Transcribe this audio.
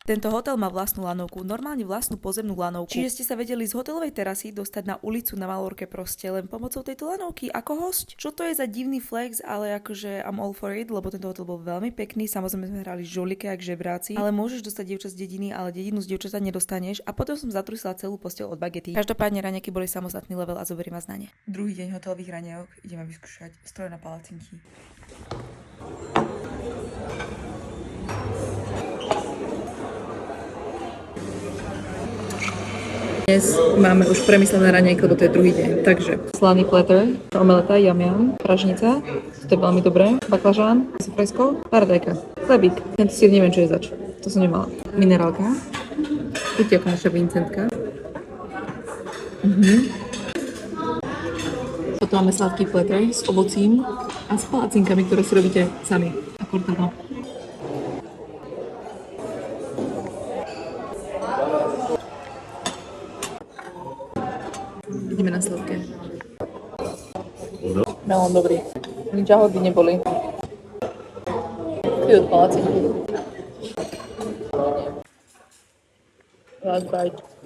Tento hotel má vlastnú lanovku, normálne vlastnú pozemnú lanovku. Čiže ste sa vedeli z hotelovej terasy dostať na ulicu na Malorke proste len pomocou tejto lanovky ako host. Čo to je za divný flex, ale akože I'm all for it, lebo tento hotel bol veľmi pekný. Samozrejme sme hrali žolike jak žebráci, ale môžeš dostať dievčat z dediny, ale dedinu z dievčata nedostaneš a potom som zatrusila celú posteľ od bagety. Každopádne raňajky boli samostatný level a zoberiem vás na ne. Druhý deň hotelových raňajok, ideme vyskúšať stroje na palacinky. Dnes máme už premyslené raňajko, lebo to je druhý deň. Takže slaný platter, omeleta, yum, pražnica, to je veľmi dobré, baklažán, fresko, paradajka, chlebík. Tento sír neviem, čo je zač, to som nemala. Minerálka, vidíte, ako naša Vincentka. Potom máme sladký platter s ovocím a s palacinkami, ktoré si robíte sami. A cortado. Ideme na sladké. Melón dobrý. Nič jahody neboli. Ty od palacinky. Last bite.